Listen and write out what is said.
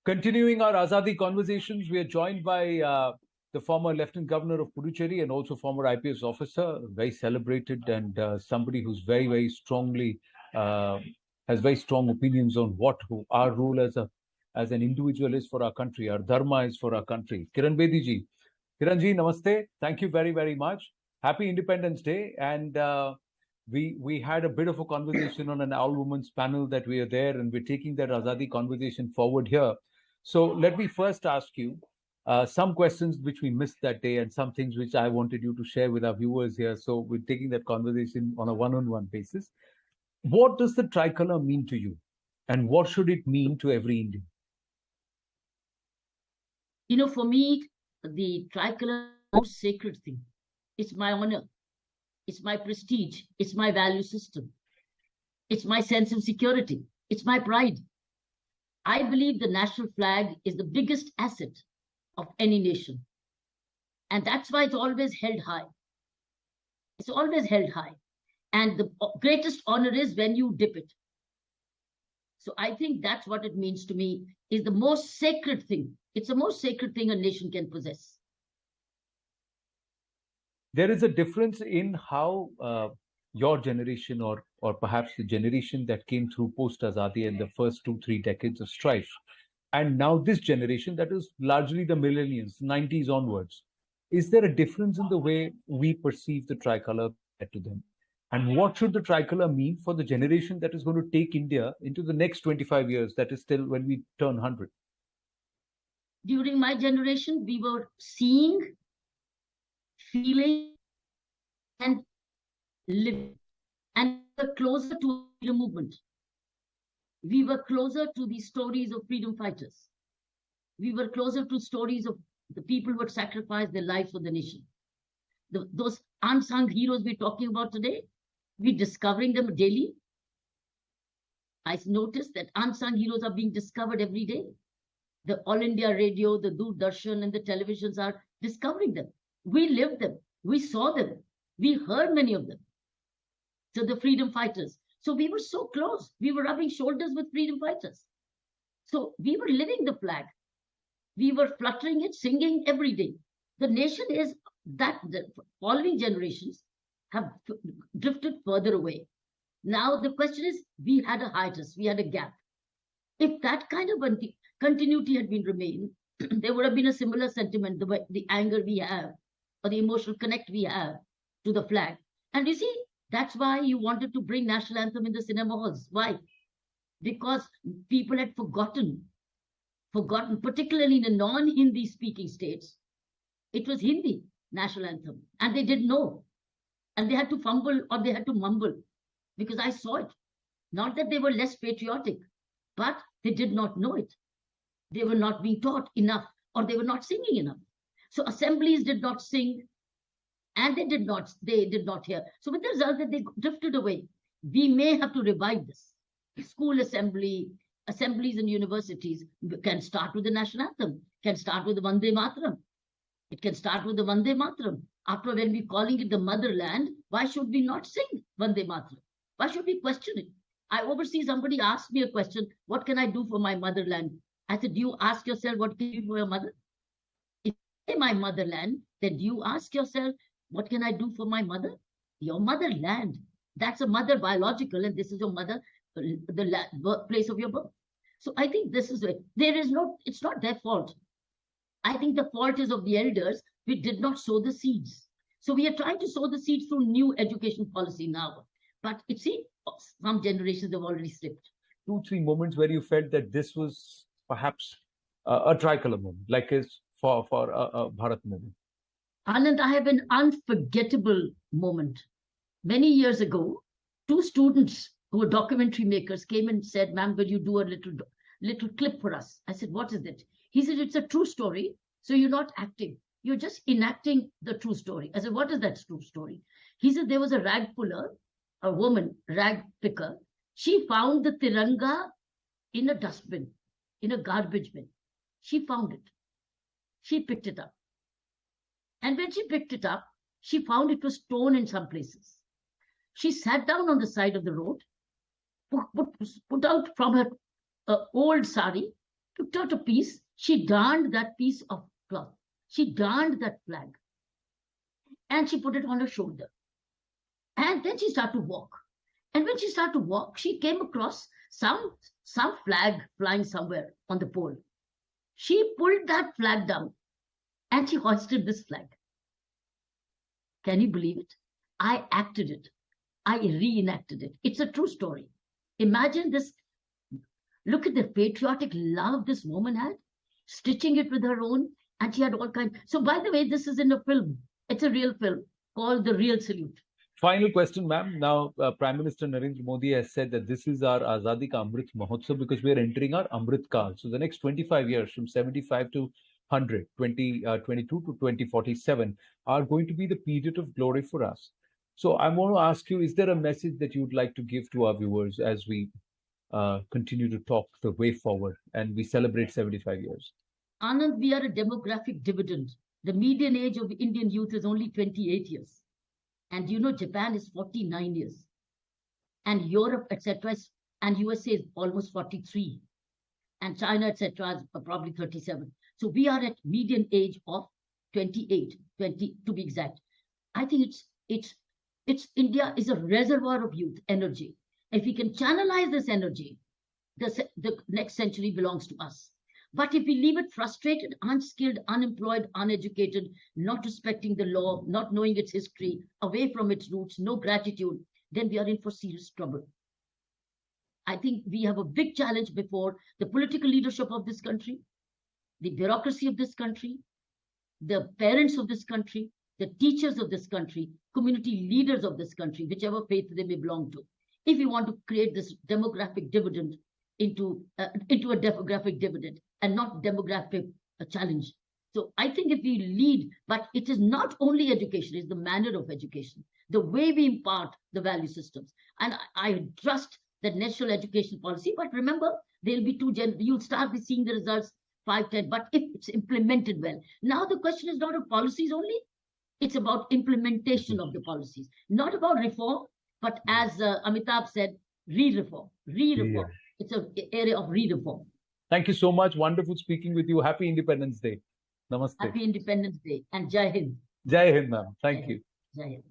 Continuing our Azadi conversations, we are joined by the former Lieutenant Governor of Puducherry and also former IPS officer, very celebrated and somebody who's very strongly has very strong opinions on what our role as an individual is for our country, our dharma is for our country. Kiran Bedi ji. Kiran ji, namaste. Thank you very much. Happy Independence Day. And we had a bit of a conversation on an all-women's panel that we are there, and we're taking that Azadi conversation forward here. So let me first ask you some questions which we missed that day and some things which I wanted you to share with our viewers here. So we're taking that conversation on a one-on-one basis. What does the tricolour mean to you? And what should it mean to every Indian? You know, for me, the tricolour is the most sacred thing. It's my honor. It's my prestige. It's my value system. It's my sense of security. It's my pride. I believe the national flag is the biggest asset of any nation. And that's why it's always held high. It's always held high. And the greatest honor is when you dip it. So I think that's what it means to me, is the most sacred thing. It's the most sacred thing a nation can possess. There is a difference in how your generation or perhaps the generation that came through post-Azadi in the first 2-3 decades of strife, and now this generation that is largely the millennials, 90s onwards. Is there a difference in the way we perceive the tricolour to them? And what should the tricolour mean for the generation that is going to take India into the next 25 years, that is still when we turn 100? During my generation, we were seeing, feeling, and living. And we were closer to the movement. We were closer to the stories of freedom fighters. We were closer to stories of the people who had sacrificed their lives for the nation. Those unsung heroes we're talking about today, we're discovering them daily. I noticed that unsung heroes are being discovered every day. The All India Radio, the Doordarshan, and the televisions are discovering them. We lived them. We saw them. We heard many of them. So the freedom fighters. So we were so close. We were rubbing shoulders with freedom fighters. So we were living the flag. We were fluttering it, singing every day. The nation is that the following generations have drifted further away. Now the question is, we had a hiatus, we had a gap. If that kind of continuity had been remained, there would have been a similar sentiment, the anger we have, or the emotional connect we have to the flag. And you see, that's why you wanted to bring national anthem in the cinema halls. Why? Because people had forgotten, particularly in the non-Hindi speaking states, it was Hindi national anthem, and they didn't know. And they had to fumble or they had to mumble, because I saw it. Not that they were less patriotic, but they did not know it. They were not being taught enough, or they were not singing enough. So assemblies did not sing, and they did not hear. So with the result that they drifted away. We may have to revive this. School assemblies and universities can start with the national anthem, can start with the Vande Mataram. It can start with the Vande Mataram. After, when we're calling it the motherland, why should we not sing Vande Mataram? Why should we question it? I oversee somebody asked me a question, what can I do for my motherland? I said, do you ask yourself what can you do for your mother? If you say my motherland, then do you ask yourself, what can I do for my mother? Your motherland. That's a mother biological, and this is your mother, the birthplace of your birth. So I think this is it. It's not their fault. I think the fault is of the elders. We did not sow the seeds. So we are trying to sow the seeds through new education policy now. But it seems some generations have already slipped. 2-3 moments where you felt that this was perhaps a tricolour moment, like is for a Bharat movement. Anand, I have an unforgettable moment. Many years ago, 2 students who were documentary makers came and said, ma'am, will you do a little clip for us? I said, what is it? He said, it's a true story. So you're not acting. You're just enacting the true story. I said, what is that true story? He said, there was a rag puller, a woman, rag picker. She found the Tiranga in a dustbin, in a garbage bin. She found it. She picked it up. And when she picked it up, she found it was torn in some places. She sat down on the side of the road, put out from her old sari, picked out a piece. She darned that piece of cloth. She darned that flag. And she put it on her shoulder. And then she started to walk. And when she started to walk, she came across some flag flying somewhere on the pole. She pulled that flag down and she hoisted this flag. Can you believe it? I acted it. I reenacted it. It's a true story. Imagine this. Look at the patriotic love this woman had, stitching it with her own, and she had all kinds. So, by the way, this is in a film. It's a real film called The Real Salute. Final question, ma'am. Now, Prime Minister Narendra Modi has said that this is our Azadi Ka Amrit Mahotsav because we are entering our Amrit Kal. So the next 25 years, from 75 to 100, 2022 to 2047, are going to be the period of glory for us. So I want to ask you, is there a message that you would like to give to our viewers as we continue to talk the way forward and we celebrate 75 years? Anand, we are a demographic dividend. The median age of Indian youth is only 28 years. And you know, Japan is 49 years. And Europe, etc., and USA is almost 43. And China, etc., is probably 37. So we are at median age of 28, 20 to be exact. I think it's India is a reservoir of youth energy. If we can channelize this energy, the next century belongs to us. But if we leave it frustrated, unskilled, unemployed, uneducated, not respecting the law, not knowing its history, away from its roots, no gratitude, then we are in for serious trouble. I think we have a big challenge before the political leadership of this country, the bureaucracy of this country, the parents of this country, the teachers of this country, community leaders of this country, whichever faith they may belong to. If we want to create this demographic dividend into a demographic dividend and not demographic challenge. So I think if we lead, but it is not only education, it's the manner of education, the way we impart the value systems. And I trust that national education policy, but remember, there'll be you'll start seeing the results 5, 10, but if it's implemented well. Now the question is not of policies only, it's about implementation of the policies, not about reform, but as Amitabh said, re-reform. Yeah. It's an area of re-reform. Thank you so much. Wonderful speaking with you. Happy Independence Day. Namaste. Happy Independence Day and Jai Hind. Jai Hind, ma'am. Thank you. Jai Hind.